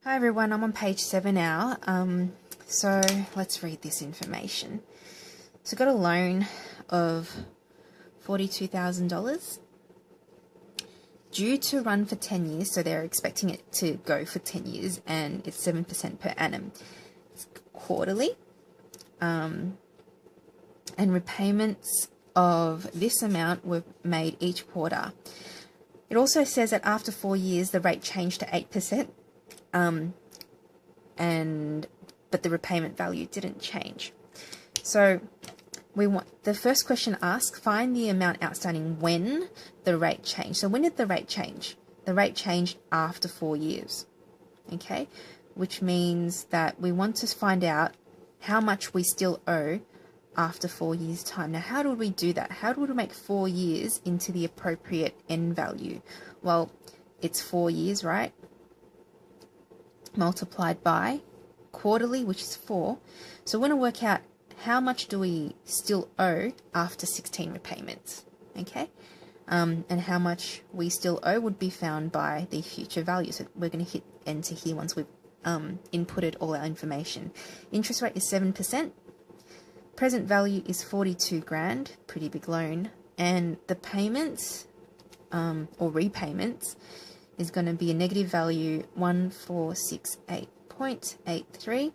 Hi everyone, I'm on page 7 now. So let's read this information. So got a loan of $42,000 due to run for 10 years. So they're expecting it to go for 10 years and it's 7% per annum. It's quarterly. And repayments of this amount were made each quarter. It also says that after 4 years, the rate changed to 8%. But the repayment value didn't change. So the first question asks, find the amount outstanding when the rate changed. So when did the rate change? The rate changed after 4 years, okay? Which means that we want to find out how much we still owe after 4 years' time. Now, how do we do that? How do we make 4 years into the appropriate end value? Well, it's 4 years, right? Multiplied by quarterly, which is 4. So we want to work out how much do we still owe after 16 repayments, okay? And how much we still owe would be found by the future value. So we're going to hit enter here once we've inputted all our information. Interest rate is 7%. Present value is 42 grand, pretty big loan. And the payments or repayments is going to be a negative value 1468.83.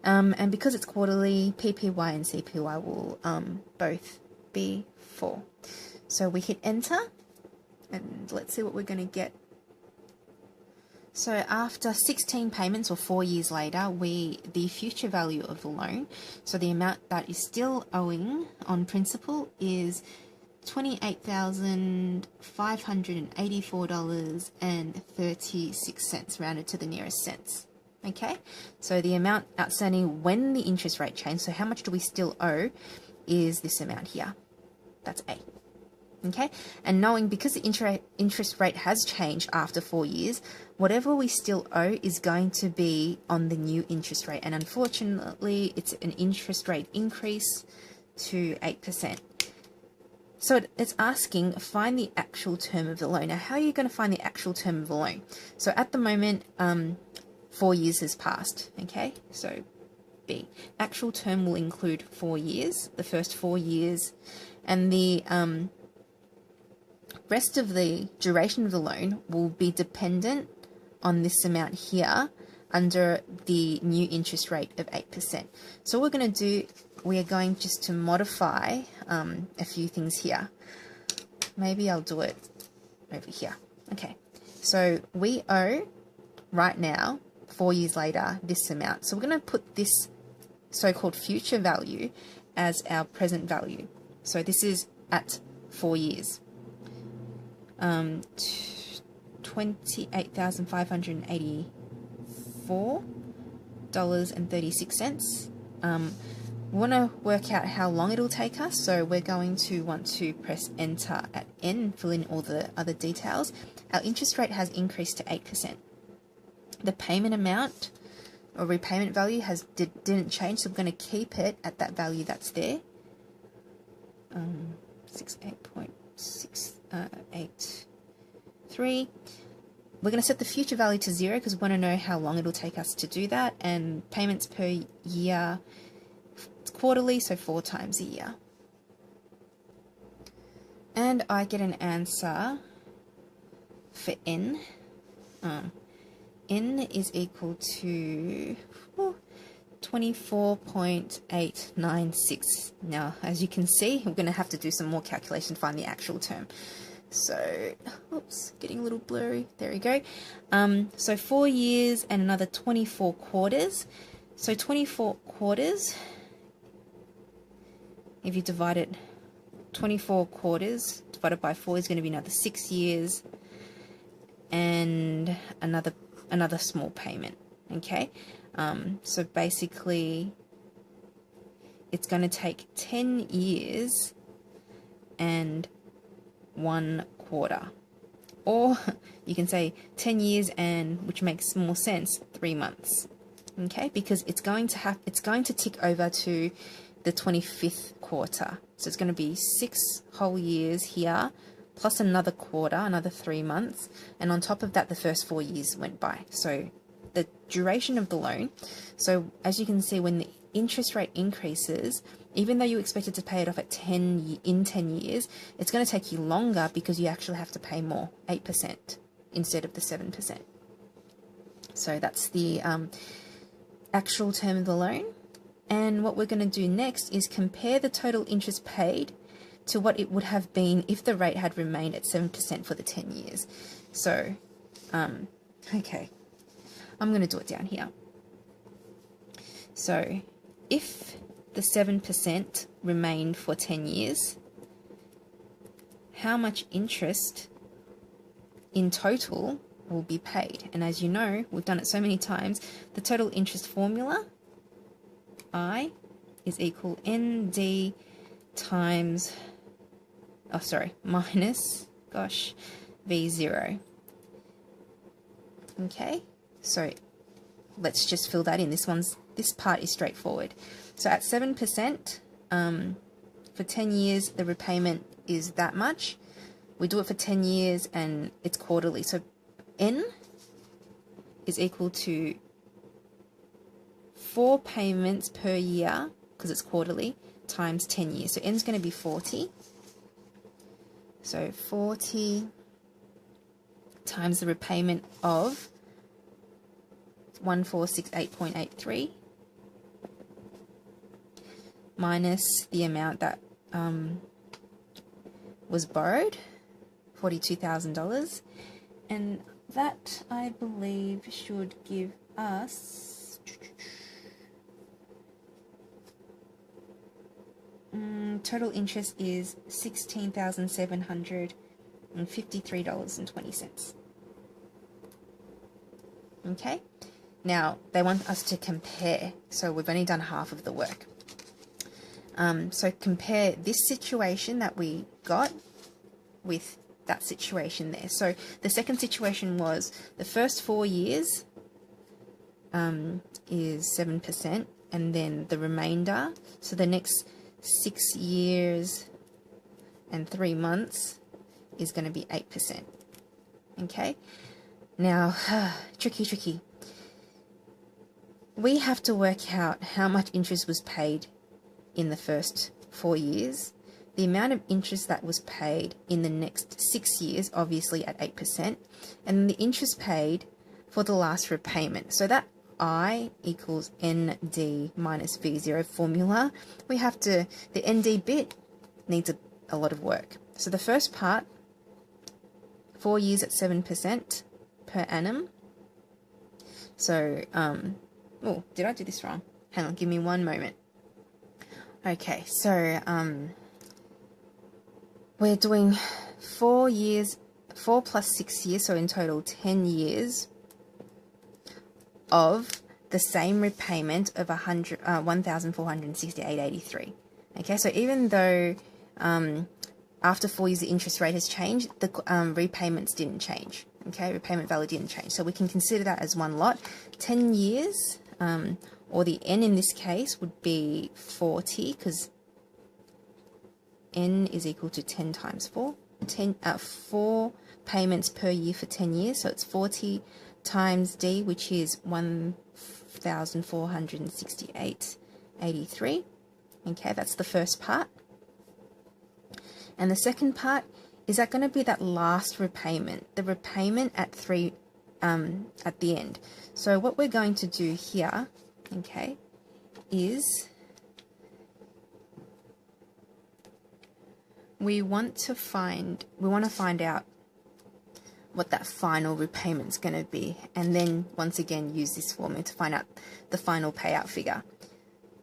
And because it's quarterly, PPY and CPY will both be 4. So we hit enter and let's see what we're going to get. So after 16 payments or 4 years later, the future value of the loan, so the amount that is still owing on principal is $28,584.36 rounded to the nearest cents. Okay, so the amount outstanding when the interest rate changed, so how much do we still owe, is this amount here. That's A. Okay, and knowing because the interest rate has changed after 4 years, whatever we still owe is going to be on the new interest rate. And unfortunately, it's an interest rate increase to 8%. So it's asking, find the actual term of the loan. Now, how are you going to find the actual term of the loan? So at the moment, 4 years has passed, okay? So B. Actual term will include 4 years, the first 4 years, and the rest of the duration of the loan will be dependent on this amount here under the new interest rate of 8%. So what we're going to do, we are going just to modify a few things here. Maybe I'll do it over here. Okay, so we owe right now, 4 years later, this amount. So we're going to put this so-called future value as our present value. So this is at 4 years. $28,584.36. We want to work out how long it'll take us, so we're going to want to press enter at N, fill in all the other details. Our interest rate has increased to 8%. The payment amount or repayment value didn't change, so we're going to keep it at that value that's there. 68.683. We're going to set the future value to 0 because we want to know how long it'll take us to do that. And payments per year, it's quarterly, so 4 times a year. And I get an answer for N. N is equal to 24.896. Now, as you can see, we're going to have to do some more calculation to find the actual term. So, oops, getting a little blurry. There we go. So 4 years and another 24 quarters. So 24 quarters, if you divide it, 24 quarters divided by 4 is going to be another 6 years and another small payment. Okay, so basically it's going to take 10 years and 1 quarter, or you can say 10 years and, which makes more sense, 3 months. Okay, because it's going to tick over to the 25th quarter, so it's going to be 6 whole years here plus another quarter, another 3 months, and on top of that the first 4 years went by, so the duration of the loan. So as you can see, when the interest rate increases, even though you expected to pay it off at in 10 years, it's going to take you longer because you actually have to pay more, 8% instead of the 7%. So that's the actual term of the loan. And what we're going to do next is compare the total interest paid to what it would have been if the rate had remained at 7% for the 10 years. So, okay, I'm going to do it down here. So, if the 7% remained for 10 years, how much interest in total will be paid? And as you know, we've done it so many times, the total interest formula, I, is equal ND times, minus, V0. Okay, so let's just fill that in. This part is straightforward. So at 7%, for 10 years, the repayment is that much. We do it for 10 years and it's quarterly. So N is equal to 4 payments per year, because it's quarterly, times 10 years. So N is going to be 40. So 40 times the repayment of 1468.83 minus the amount that was borrowed, $42,000, and that, I believe, should give us total interest is $16,753.20. Okay, now they want us to compare, so we've only done half of the work. So compare this situation that we got with that situation there. So the second situation was the first 4 years is 7%, and then the remainder, so the next 6 years and 3 months is going to be 8%. Okay, now tricky. We have to work out how much interest was paid in the first 4 years, the amount of interest that was paid in the next 6 years, obviously at 8%, and the interest paid for the last repayment. So that I equals ND minus V0 formula, we have to, the ND bit needs a lot of work. So the first part, 4 years at 7% per annum. So, oh, did I do this wrong? Hang on, give me one moment. Okay, so we're doing 4 years, 4 plus 6 years, so in total 10 years of the same repayment of $1,468.83. Okay, so even though after 4 years the interest rate has changed, the repayments didn't change. Okay, repayment value didn't change, so we can consider that as one lot. 10 years, or the N in this case would be 40, because N is equal to 10 times 4. 4 payments per year for 10 years, so it's 40 times D, which is 1,468.83. Okay, that's the first part. And the second part, is that going to be that last repayment, the repayment at the end. So what we're going to do here, okay, is we want to find out what that final repayment's going to be, and then once again use this formula to find out the final payout figure.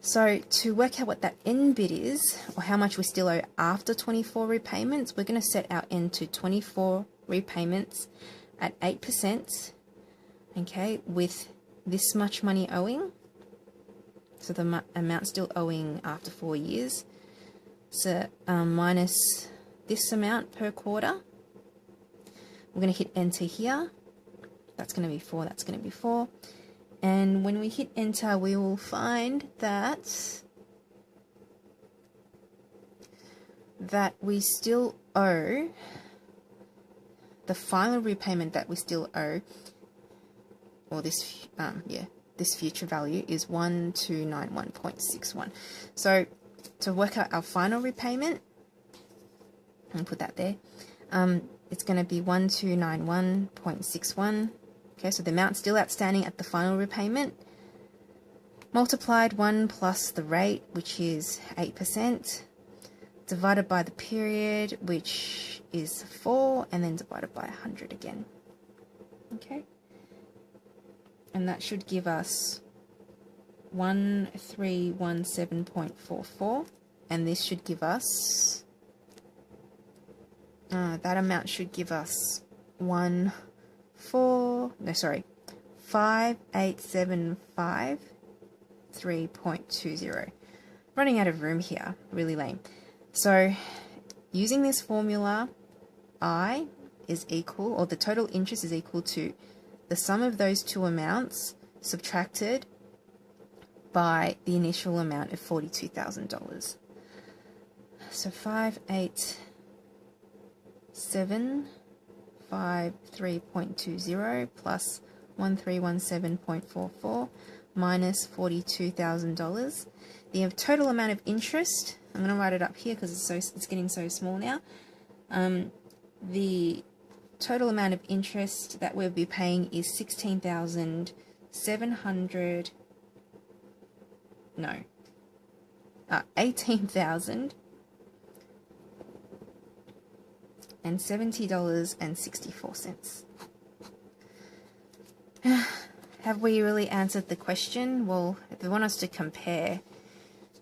So to work out what that N bit is, or how much we still owe after 24 repayments, we're going to set our N to 24 repayments at 8%, okay, with this much money owing, so the amount still owing after 4 years, so minus this amount per quarter. We're going to hit enter here. That's going to be 4, that's going to be 4. And when we hit enter, we will find that we still owe, the final repayment that we still owe, or this, this future value is 1291.61. So to work out our final repayment, and put that there, it's going to be 1291.61. Okay, so the amount still outstanding at the final repayment, multiplied 1 plus the rate, which is 8%, divided by the period, which is 4, and then divided by 100 again. Okay, and that should give us 1317.44, and this should give us, that amount should give us 5875.3.20. Running out of room here, really lame. So using this formula, I is equal, or the total interest is equal to the sum of those two amounts subtracted by the initial amount of $42,000. So 5875.3.20 plus 1317.44 minus $42,000. The total amount of interest, I'm going to write it up here because it's getting so small now. The total amount of interest that we'll be paying is $18,070.64. Have we really answered the question? Well, if they want us to compare,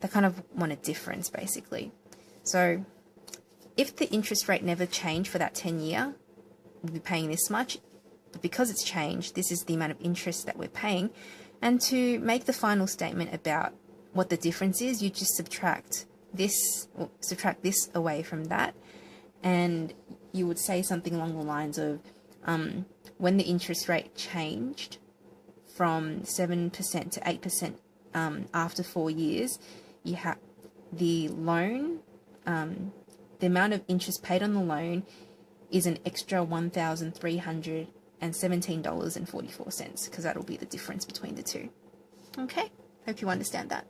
they kind of want a difference, basically. So if the interest rate never changed for that 10-year, we'll be paying this much. But because it's changed, this is the amount of interest that we're paying. And to make the final statement about what the difference is, you just subtract this away from that. And you would say something along the lines of, when the interest rate changed from 7% to 8% after 4 years, you have the loan, the amount of interest paid on the loan is an extra $1,317.44, because that'll be the difference between the two. Okay, hope you understand that.